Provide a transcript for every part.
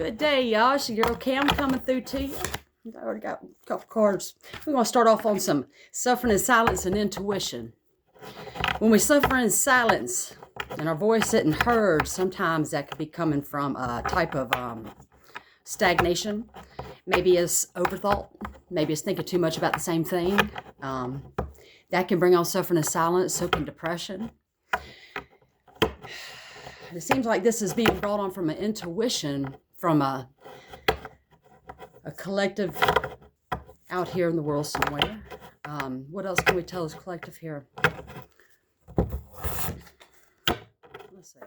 Good day, y'all. It's your girl Cam coming through to you. I already got a couple cards. We're going to start off on some suffering in silence and intuition. When we suffer in silence and our voice isn't heard, sometimes that could be coming from a type of stagnation. Maybe it's overthought. Maybe it's thinking too much about the same thing. That can bring on suffering in silence, so can depression. It seems like this is being brought on from an intuition from a collective out here in the world somewhere. What else can we tell this collective here? Let's see.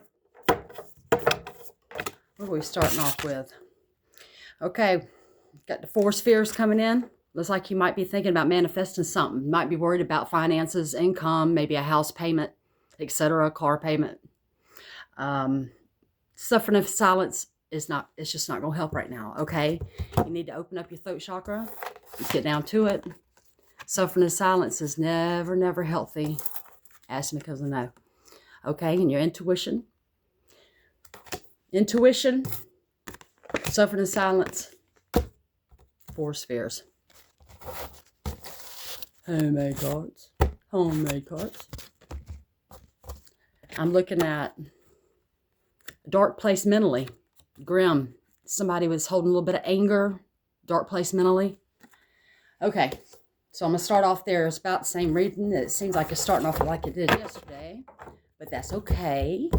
What are we starting off with? Okay, got the 4 spheres coming in. Looks like you might be thinking about manifesting something. You might be worried about finances, income, maybe a house payment, etc., car payment. Suffering in silence it's just not going to help right now, okay? You need to open up your throat chakra, get down to it. Suffering in silence is never healthy. Ask me because I know. Okay, and your intuition, suffering in silence, 4 spheres. Homemade cards. I'm looking at a dark place mentally. Grim. Somebody was holding a little bit of anger. Dark place mentally. Okay. So I'm going to start off there. It's about the same reading. It seems like it's starting off like it did yesterday. But that's okay.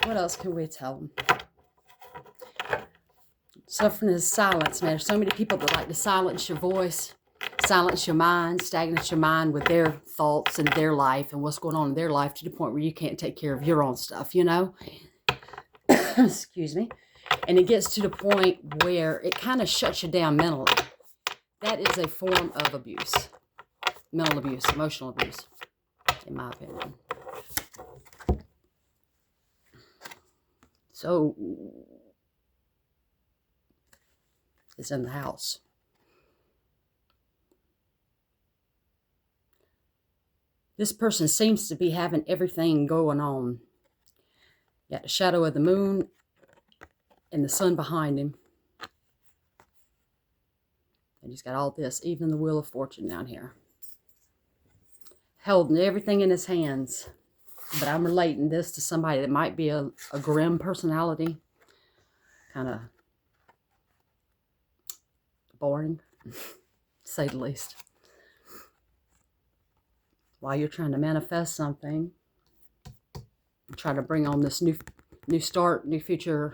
What else can we tell them? Suffering is silence, man. There's so many people that like to silence your voice, silence your mind, stagnate your mind with their thoughts and their life and what's going on in their life to the point where you can't take care of your own stuff, you know? Excuse me. And it gets to the point where it kind of shuts you down mentally. That is a form of abuse. Mental abuse, emotional abuse, in my opinion. So, it's in the house. This person seems to be having everything going on. You got the shadow of the moon and the sun behind him. And he's got all this, even the Wheel of Fortune down here. Holding everything in his hands. But I'm relating this to somebody that might be a grim personality. Kind of boring, to say the least. While you're trying to manifest something, try to bring on this new start, new future.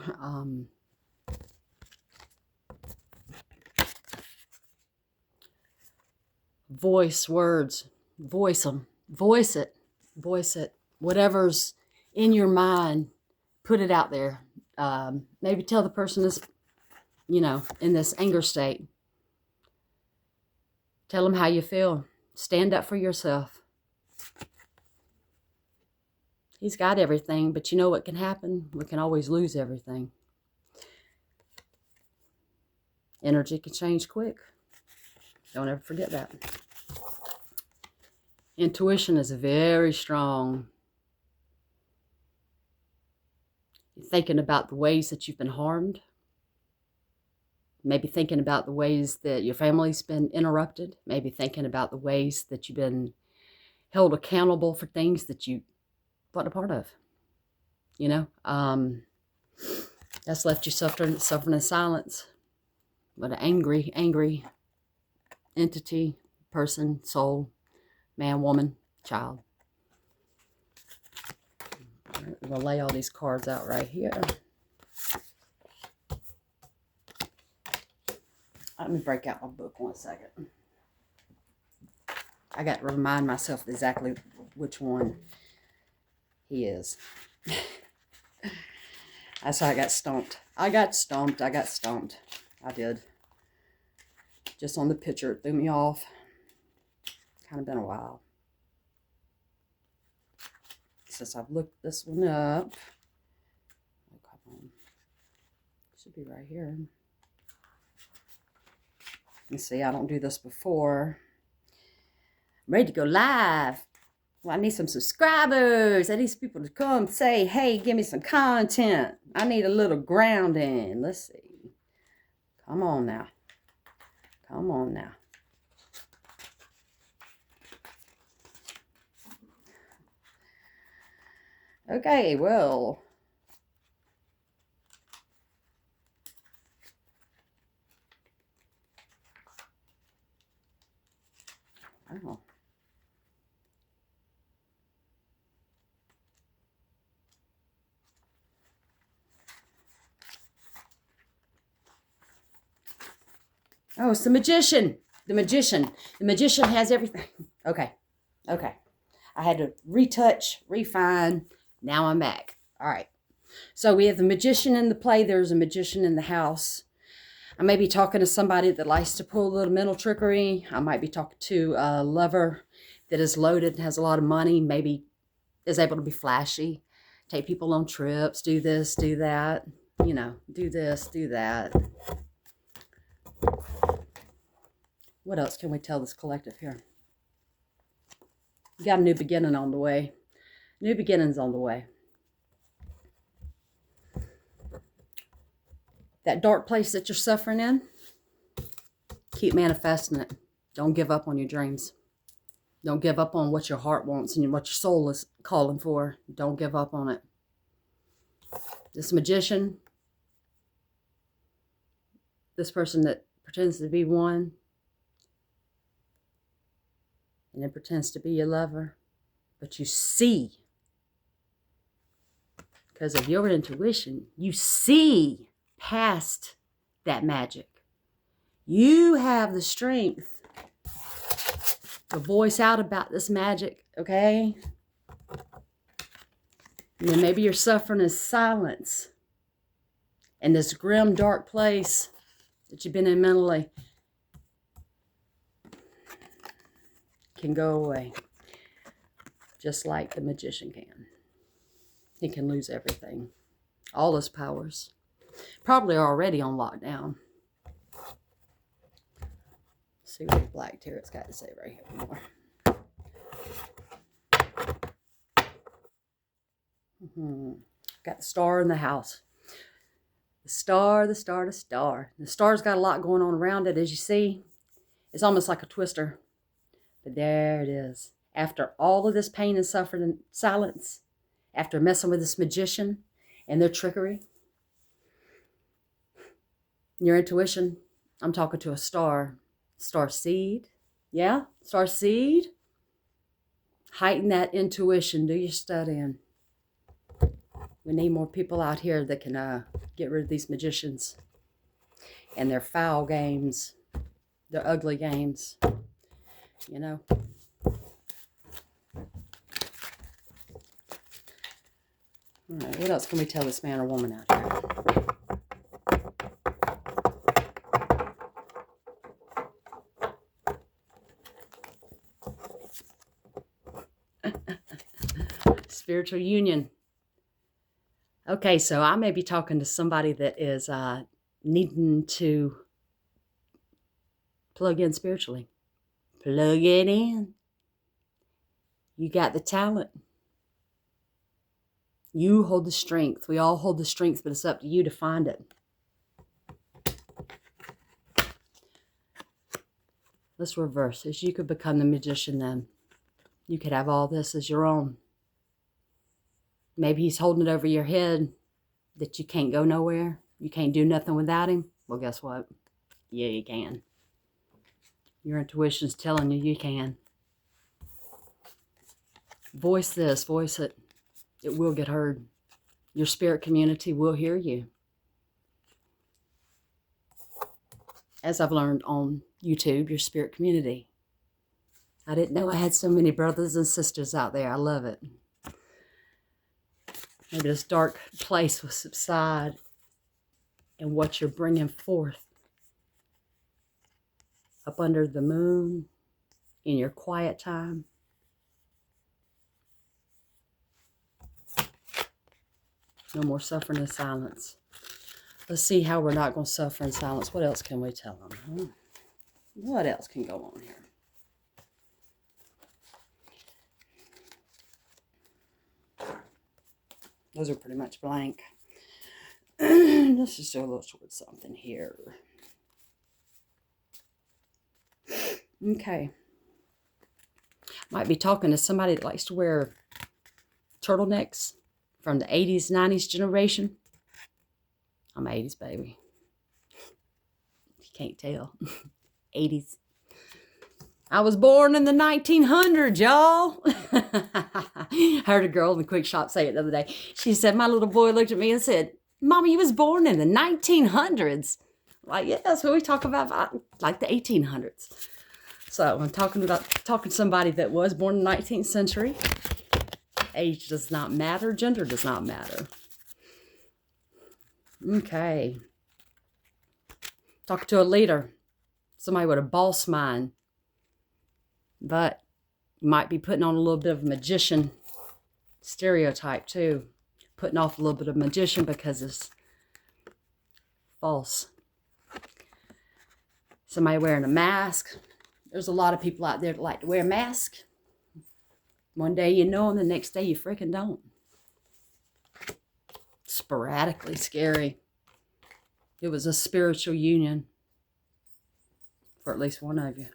Voice words, voice them, voice it. Whatever's in your mind, put it out there. Maybe tell the person is, in this anger state. Tell them how you feel. Stand up for yourself. He's got everything, but you know what can happen? We can always lose everything. Energy can change quick. Don't ever forget that. Intuition is very strong. You're thinking about the ways that you've been harmed. Maybe thinking about the ways that your family's been interrupted. Maybe thinking about the ways that you've been held accountable for things that you weren't a part of. That's left you suffering in silence. But an angry entity, person, soul, man, woman, child. We'll lay all these cards out right here. Let me break out my book 1 second. I got to remind myself exactly which one he is. That's how I got stumped. I did. Just on the picture, it threw me off. Kind of been a while since I've looked this one up. Oh, come on. Should be right here. You see, I don't do this before. I'm ready to go live. Well, I need some subscribers. I need some people to come say, hey, give me some content. I need a little grounding. Let's see. Come on now. Come on now. Okay, well. Oh. Oh, it's the magician. The magician. The magician has everything. Okay. Okay. I had to retouch, refine. Now I'm back. All right. So we have the magician in the play. There's a magician in the house. I may be talking to somebody that likes to pull a little mental trickery. I might be talking to a lover that is loaded and has a lot of money, maybe is able to be flashy, take people on trips, do this, do that, you know, do this, do that. What else can we tell this collective here? You got a new beginning on the way. New beginnings on the way. That dark place that you're suffering in, keep manifesting it. Don't give up on your dreams. Don't give up on what your heart wants and what your soul is calling for. Don't give up on it. This magician, this person that pretends to be one, and it pretends to be your lover, but you see, because of your intuition, you see past that magic. You have the strength to voice out about this magic, okay? And then maybe you're suffering in silence in this grim, dark place that you've been in mentally can go away, just like the magician can. He can lose everything, all his powers. Probably already on lockdown. Let's see what Black Tarot's got to say right here more. Got the star in the house. The star, the star, the star. The star's got a lot going on around it, as you see. It's almost like a twister. But there it is. After all of this pain and suffering and silence, after messing with this magician and their trickery, your intuition, I'm talking to a star. Star seed. Yeah, star seed. Heighten that intuition. Do your studying. We need more people out here that can get rid of these magicians and their foul games, their ugly games, you know. All right, what else can we tell this man or woman out here? Spiritual union. Okay, so I may be talking to somebody that is needing to plug in spiritually. Plug it in. You got the talent. You hold the strength. We all hold the strength, but it's up to you to find it. Let's reverse this. You could become the magician then. You could have all this as your own. Maybe he's holding it over your head that you can't go nowhere. You can't do nothing without him. Well, guess what? Yeah, you can. Your intuition's telling you can. Voice this, voice it. It will get heard. Your spirit community will hear you. As I've learned on YouTube, your spirit community. I didn't know I had so many brothers and sisters out there. I love it. Maybe this dark place will subside and what you're bringing forth up under the moon in your quiet time. No more suffering in silence. Let's see how we're not going to suffer in silence. What else can we tell them? What else can go on here? Those are pretty much blank. Let's just do a little short something here. Okay. Might be talking to somebody that likes to wear turtlenecks from the 80s, 90s generation. I'm 80s, baby. You can't tell. 80s. I was born in the 1900s, y'all. I heard a girl in the quick shop say it the other day. She said, my little boy looked at me and said, Mama, you was born in the 1900s. Like, yeah, that's what we talk about, like the 1800s. So I'm talking to somebody that was born in the 19th century. Age does not matter. Gender does not matter. Okay. Talk to a leader. Somebody with a boss mind. But you might be putting on a little bit of a magician stereotype too. Putting off a little bit of magician because it's false. Somebody wearing a mask. There's a lot of people out there that like to wear masks. One day you know them, the next day you freaking don't. Sporadically scary. It was a spiritual union for at least one of you.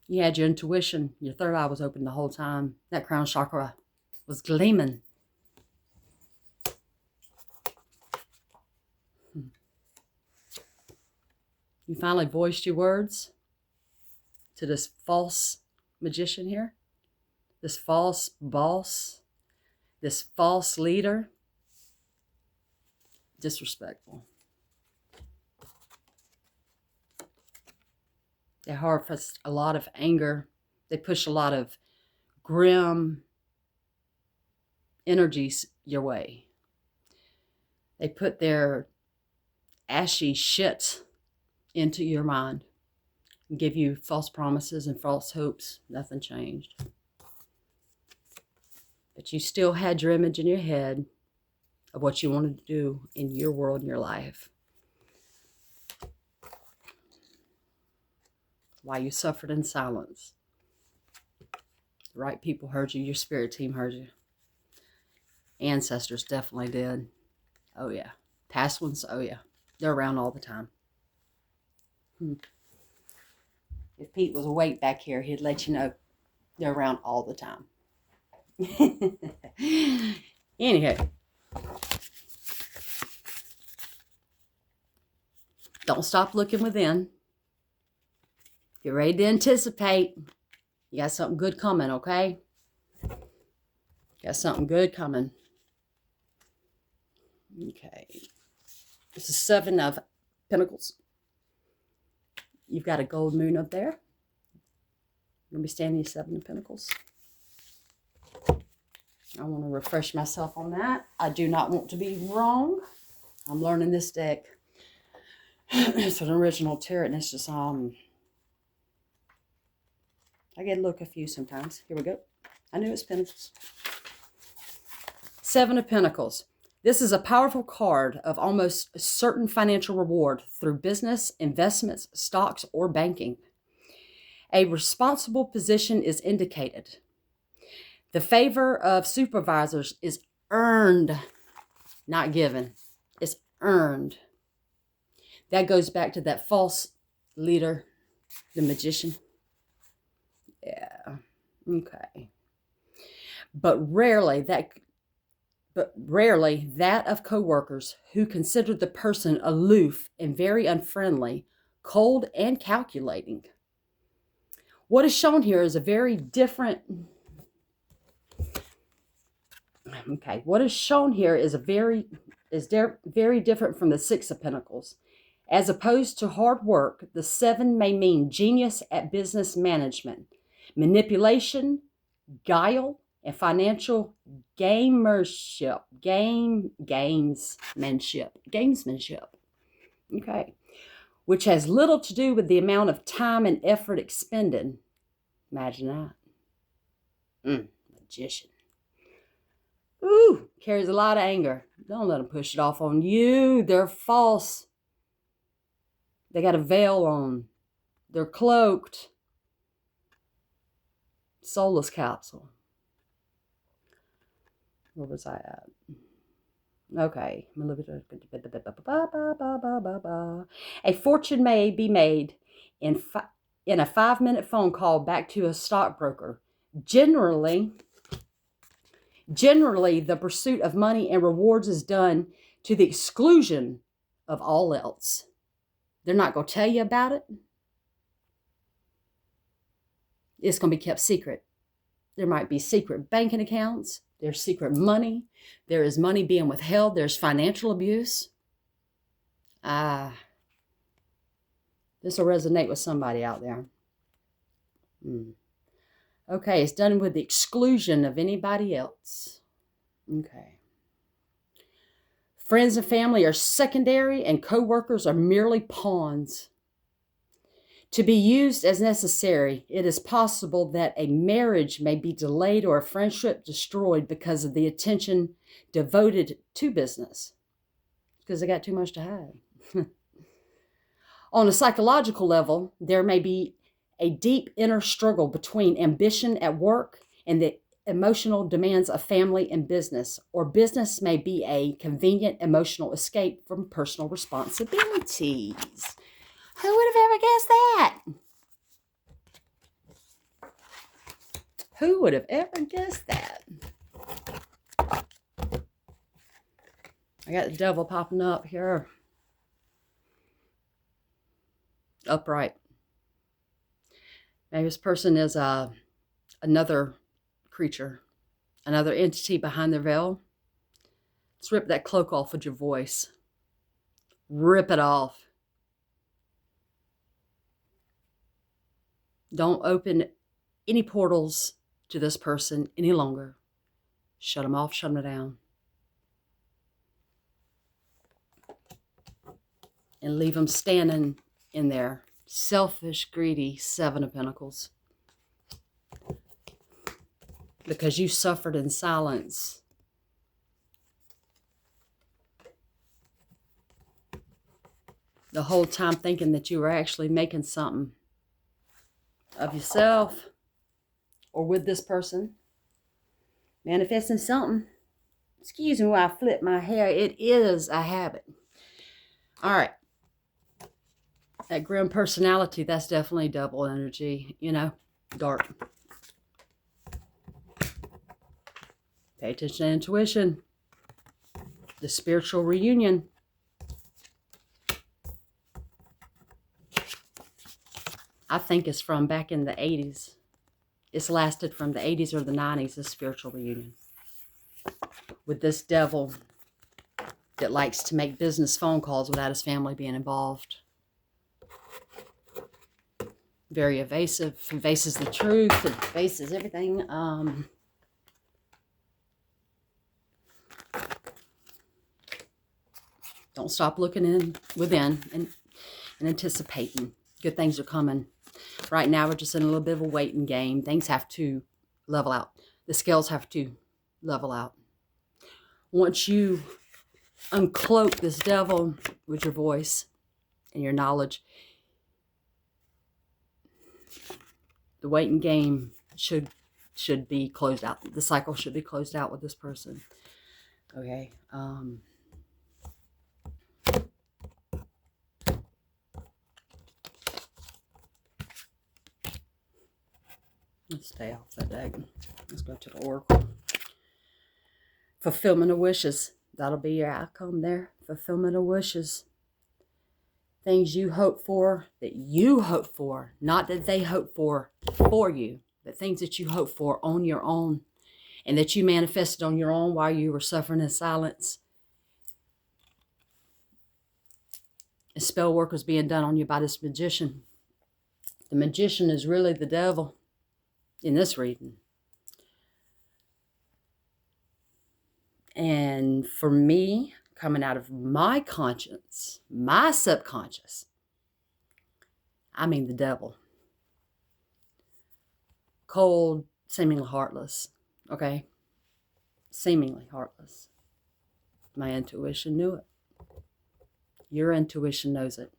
You had your intuition. Your third eye was open the whole time. That crown chakra was gleaming. You finally voiced your words to this false magician here. This false boss. This false leader. Disrespectful. They harvest a lot of anger. They push a lot of grim energies your way. They put their ashy shit into your mind and give you false promises and false hopes. Nothing changed. But you still had your image in your head of what you wanted to do in your world and your life. Why you suffered in silence. The right people heard you. Your spirit team heard you. Ancestors definitely did. Oh, yeah. Past ones, oh, yeah. They're around all the time. If Pete was awake back here, he'd let you know they're around all the time. Anywho. Don't stop looking within. Get ready to anticipate. You got something good coming, okay? Got something good coming. Okay. This is 7 of Pentacles. You've got a gold moon up there. You're going to be standing 7 of Pentacles. I want to refresh myself on that. I do not want to be wrong. I'm learning this deck. It's an original tarot, and it's just I get a little confused sometimes. Here we go. I knew it was Pentacles. 7 of Pentacles. This is a powerful card of almost certain financial reward through business, investments, stocks, or banking. A responsible position is indicated. The favor of supervisors is earned, not given. It's earned. That goes back to that false leader, the magician. Yeah. Okay. But rarely that of coworkers who consider the person aloof and very unfriendly, cold and calculating. What is shown here is a very different. Okay. What is shown here is very different from the 6 of Pentacles. As opposed to hard work, the 7 may mean genius at business management, manipulation, guile, and financial gamesmanship. Okay. Which has little to do with the amount of time and effort expended. Imagine that. Magician. Ooh, carries a lot of anger. Don't let them push it off on you. They're false. They got a veil on. They're cloaked. Soulless capsule. Where was I at? Okay. A fortune may be made in a 5-minute phone call back to a stockbroker. Generally, the pursuit of money and rewards is done to the exclusion of all else. They're not going to tell you about it. It's going to be kept secret. There might be secret banking accounts. There's secret money. There is money being withheld. There's financial abuse. This will resonate with somebody out there. Okay, it's done with the exclusion of anybody else. Okay. Friends and family are secondary, and co-workers are merely pawns. To be used as necessary, it is possible that a marriage may be delayed or a friendship destroyed because of the attention devoted to business, because they got too much to hide. On a psychological level, there may be a deep inner struggle between ambition at work and the emotional demands of family and business, or business may be a convenient emotional escape from personal responsibilities. Who would have ever guessed that? Who would have ever guessed that? I got the devil popping up here. Upright. Maybe this person is another creature, another entity behind their veil. Let's rip that cloak off with your voice. Rip it off. Don't open any portals to this person any longer. Shut them off, shut them down. And leave them standing in there. Selfish, greedy 7 of Pentacles. Because you suffered in silence. The whole time thinking that you were actually making something of yourself or with this person. Manifesting something. Excuse me while I flip my hair. It is a habit. All right. That grim personality, that's definitely double energy, dark. Pay attention to intuition. The spiritual reunion. I think it's from back in the 80s. It's lasted from the 80s or the 90s, this spiritual reunion. With this devil that likes to make business phone calls without his family being involved. Very evasive, evases the truth, evases everything. Don't stop looking within and anticipating. Good things are coming. Right now, we're just in a little bit of a waiting game. Things have to level out. The scales have to level out. Once you uncloak this devil with your voice and your knowledge, the waiting game should be closed out. The cycle should be closed out with this person. Okay. Let's stay off that deck. Let's go to the Oracle. Fulfillment of wishes. That'll be your outcome there. Fulfillment of wishes. Things you hope for, that you hope for. Not that they hope for you. But things that you hope for on your own. And that you manifested on your own while you were suffering in silence. A spell work was being done on you by this magician. The magician is really the devil. In this reading. And for me, coming out of my conscience, my subconscious, I mean the devil. Cold, seemingly heartless. Okay? Seemingly heartless. My intuition knew it. Your intuition knows it.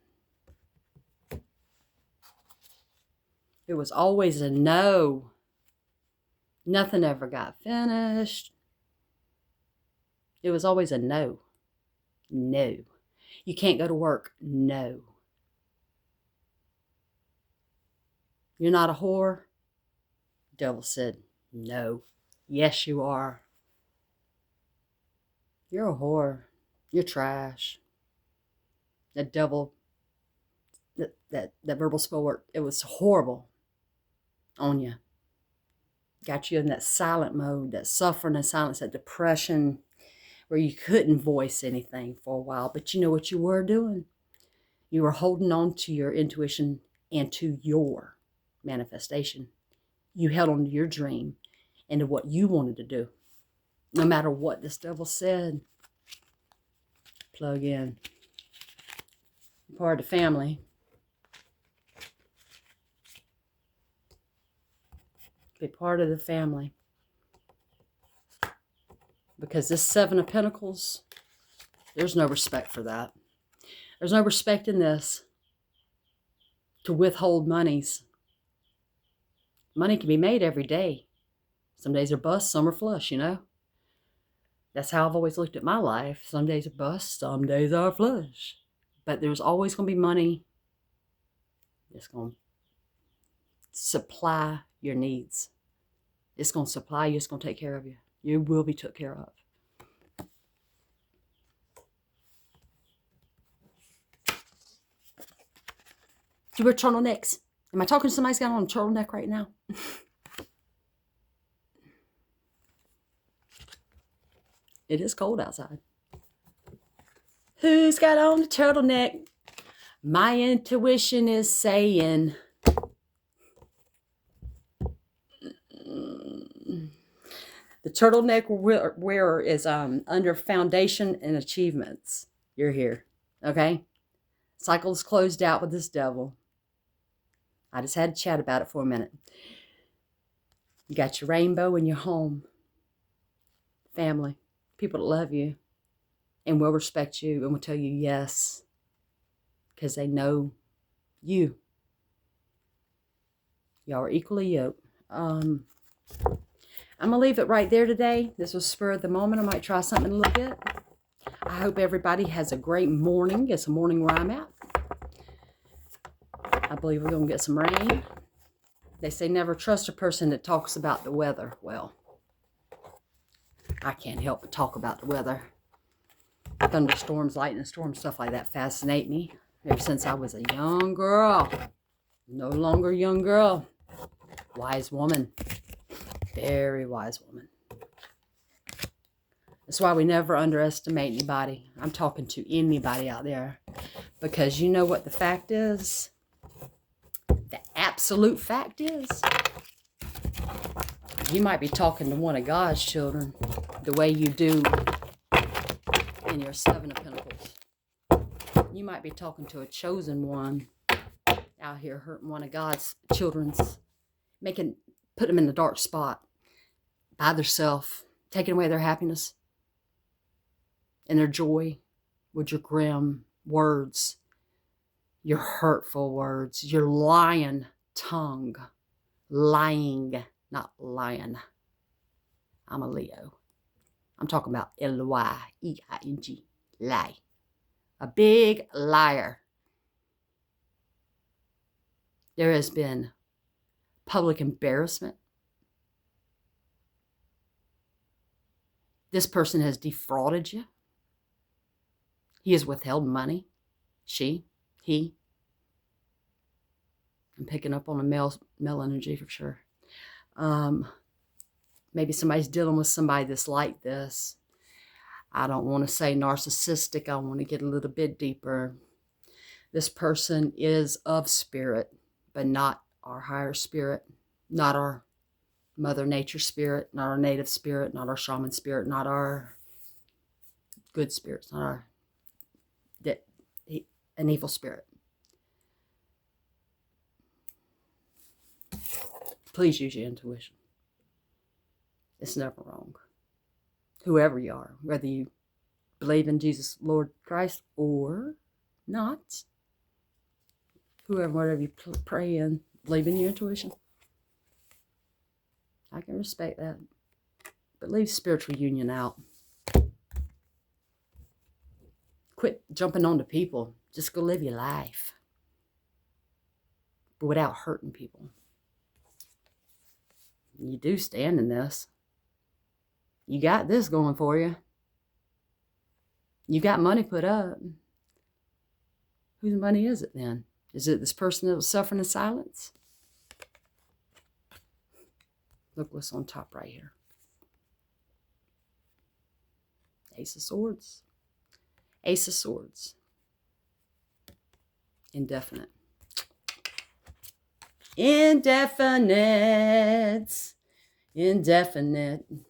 It was always a no. Nothing ever got finished. It was always a no. No. You can't go to work. No. You're not a whore. Devil said, no. Yes, you are. You're a whore. You're trash. That devil, that verbal spell word, it was horrible on you. Got you in that silent mode, that suffering and silence, that depression, where you couldn't voice anything for a while. But you know what you were doing? You were holding on to your intuition and to your manifestation. You held on to your dream and to what you wanted to do. No matter what this devil said, plug in. You're part of the family. Be part of the family. Because this Seven of Pentacles, there's no respect for that. There's no respect in this to withhold monies. Money can be made every day. Some days are bust, some are flush, you know. That's how I've always looked at my life. Some days are bust, some days are flush. But there's always going to be money that's going to supply your needs. It's going to supply you. It's going to take care of you. You will be took care of. Do you wear turtlenecks? Am I talking to somebody who's got on a turtleneck right now? It is cold outside. Who's got on a turtleneck? My intuition is saying... The turtleneck wearer is under foundation and achievements. You're here. Okay? Cycle's closed out with this devil. I just had to chat about it for a minute. You got your rainbow in your home. Family. People that love you. And will respect you and will tell you yes. Because they know you. Y'all are equally yoked. I'm going to leave it right there today. This was spur of the moment. I might try something a little bit. I hope everybody has a great morning. It's a morning where I'm at. I believe we're going to get some rain. They say never trust a person that talks about the weather. Well, I can't help but talk about the weather. Thunderstorms, lightning storms, stuff like that fascinate me. Ever since I was a young girl. No longer a young girl. Wise woman. Very wise woman. That's why we never underestimate anybody. I'm talking to anybody out there. Because you know what the fact is? The absolute fact is, you might be talking to one of God's children the way you do in your Seven of Pentacles. You might be talking to a chosen one out here hurting one of God's children's, put them in the dark spot by themselves, taking away their happiness and their joy with your grim words, your hurtful words, your lying tongue. Lying, not lion. I'm a Leo. I'm talking about L-Y-E-I-N-G. Lie. A big liar. There has been public embarrassment. This person has defrauded you. He has withheld money. She, he. I'm picking up on a male energy for sure. Maybe somebody's dealing with somebody that's like this. I don't want to say narcissistic. I want to get a little bit deeper. This person is of spirit, but not our higher spirit, not our Mother Nature spirit, not our native spirit, not our shaman spirit, not our good spirits, not our an evil spirit. Please use your intuition. It's never wrong. Whoever you are, whether you believe in Jesus, Lord Christ, or not, whatever you pray in, believe in your intuition. I can respect that. But leave spiritual union out. quit jumping onto people. Just go live your life, but without hurting people. You do stand in this. You got this going for you. You got money put up. Whose money is it then? Is it this person that was suffering in silence? Look what's on top right here. Ace of Swords. Ace of Swords. Indefinite. Indefinite. Indefinite. And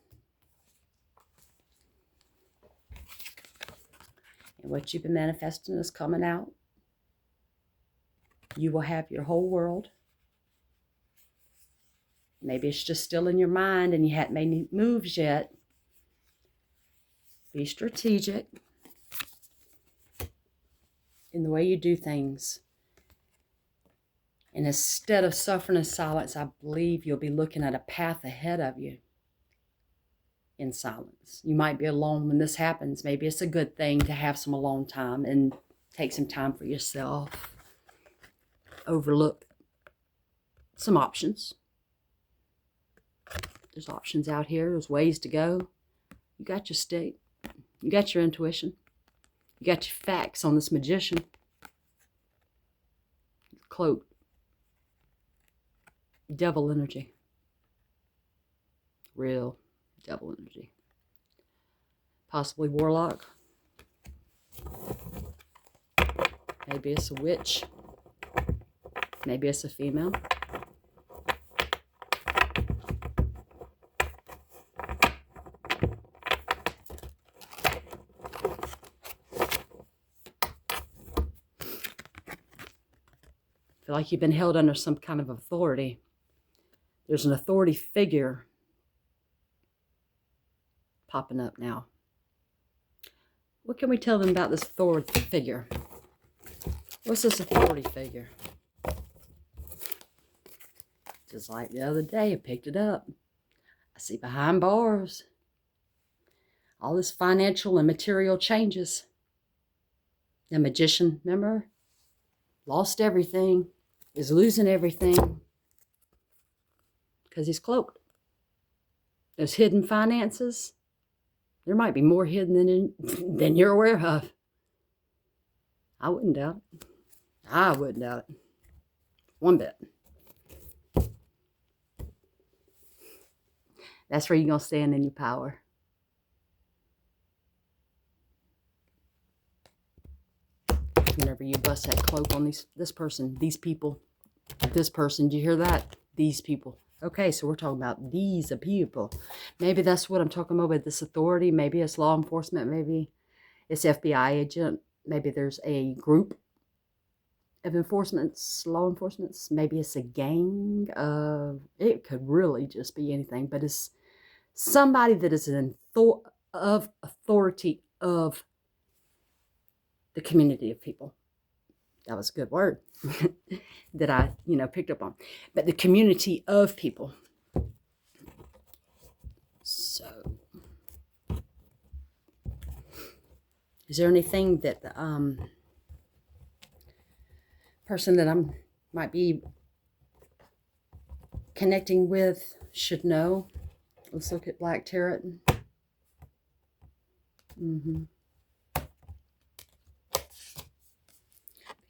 what you've been manifesting is coming out. You will have your whole world. Maybe it's just still in your mind and you hadn't made any moves yet. Be strategic in the way you do things. And instead of suffering in silence, I believe you'll be looking at a path ahead of you in silence. You might be alone when this happens. Maybe it's a good thing to have some alone time and take some time for yourself. Overlook some options. There's options out here. There's ways to go. You got your stick. You got your intuition. You got your facts on this magician. Cloak. Devil energy. Real devil energy. Possibly warlock. Maybe it's a witch. Maybe it's a female. Feel like you've been held under some kind of authority. There's an authority figure popping up now. What can we tell them about this authority figure? What's this authority figure? Just like the other day, I picked it up. I see behind bars. All this financial and material changes. The magician, remember? Lost everything. Is losing everything. Because he's cloaked. Those hidden finances. There might be more hidden than you're aware of. I wouldn't doubt it. I wouldn't doubt it. One bit. That's where you're going to stand in your power. Whenever you bust that cloak on this person, these people, this person, do you hear that? These people. Okay, so we're talking about these people. Maybe that's what I'm talking about with this authority. Maybe it's law enforcement. Maybe it's FBI agent. Maybe there's a group of law enforcements. Maybe it's a gang of, it could really just be anything, but it's somebody that is an authority of the community of people. That was a good word that I, picked up on. But the community of people. So, is there anything that the person that I might be connecting with should know? Let's look at Black Tarot.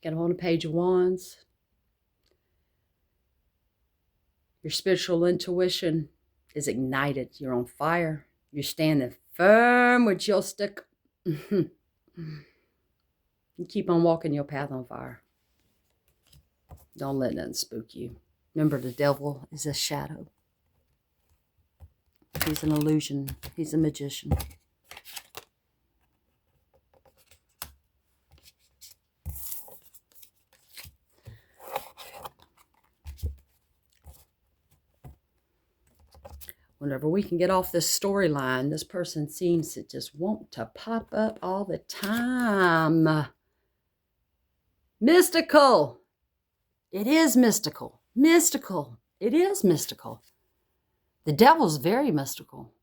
Got on a Page of Wands. Your spiritual intuition is ignited. You're on fire. You're standing firm with your stick. You keep on walking your path on fire. Don't let nothing spook you. Remember, the devil is a shadow. He's an illusion. He's a magician. Whenever we can get off this storyline, this person seems to just want to pop up all the time. Mystical. It is mystical. Mystical. It is mystical. The devil's very mystical.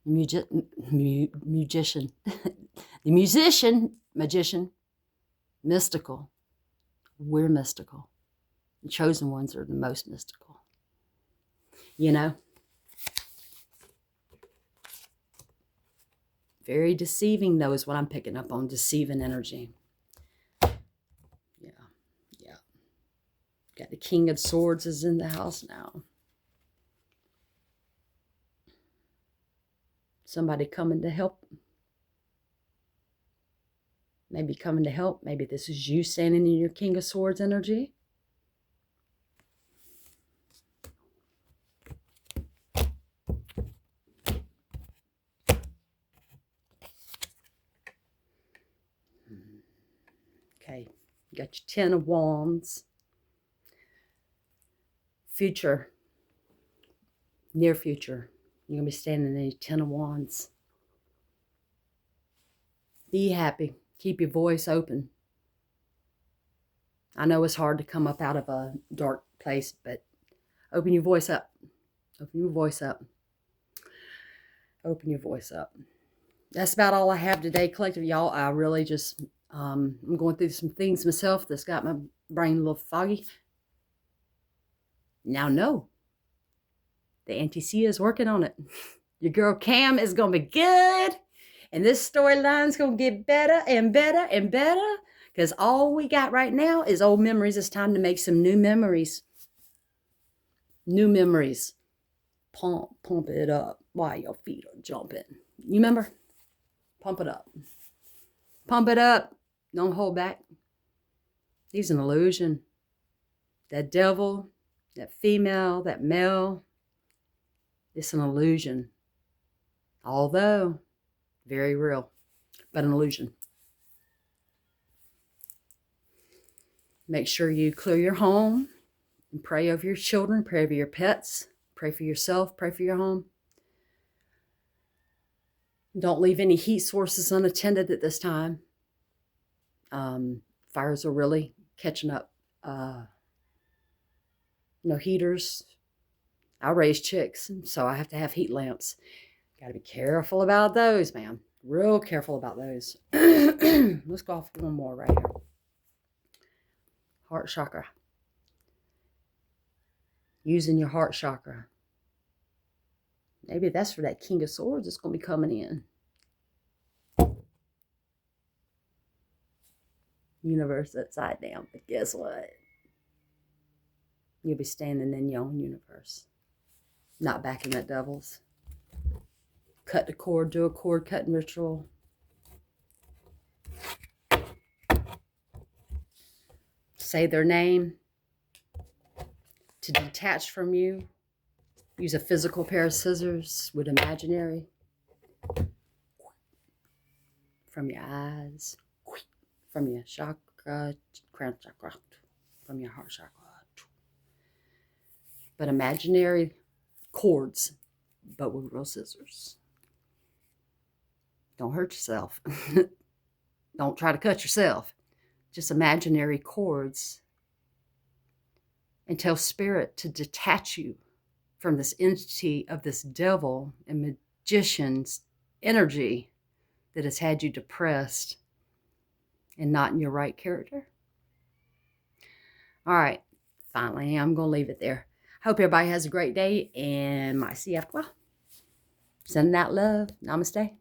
Magician. The musician, magician, mystical. We're mystical. The chosen ones are the most mystical. You know? Very deceiving, though, is what I'm picking up on. Deceiving energy. Yeah. Yeah. Got the King of Swords is in the house now. Somebody coming to help. Maybe coming to help. Maybe this is you standing in your King of Swords energy. Okay, you got your Ten of Wands. Future, near future. You're going to be standing in your Ten of Wands. Be happy. Keep your voice open. I know it's hard to come up out of a dark place, but open your voice up. Open your voice up. Open your voice up. That's about all I have today, collective. Y'all, I really just, I'm going through some things myself that's got my brain a little foggy. Now, no. The Auntie Sia is working on it. Your girl Cam is going to be good. And this storyline's going to get better and better and better. Because all we got right now is old memories. It's time to make some new memories. New memories. Pump it up while your feet are jumping. You remember? Pump it up. Pump it up. Don't hold back. He's an illusion. That devil, that female, that male, it's an illusion. Although very real, but an illusion. Make sure you clear your home and pray over your children, pray over your pets, pray for yourself, pray for your home. Don't leave any heat sources unattended at this time. Fires are really catching up. No heaters. I raise chicks, so I have to have heat lamps. Got to be careful about those, man. Real careful about those. Let's go off one more right here. Heart chakra. Using your heart chakra. Maybe that's for that King of Swords that's going to be coming in. Universe upside down. But guess what? You'll be standing in your own universe. Not backing that devil's. Cut the cord, do a cord cutting ritual. Say their name. To detach from you, use a physical pair of scissors with imaginary. From your eyes, from your chakra, crown chakra, from your heart chakra. But imaginary cords, but with real scissors. Don't hurt yourself. Don't try to cut yourself. Just imaginary cords. And tell spirit to detach you from this entity of this devil and magician's energy that has had you depressed and not in your right character. All right. Finally, I'm going to leave it there. Hope everybody has a great day and my CF. Sending out love. Namaste.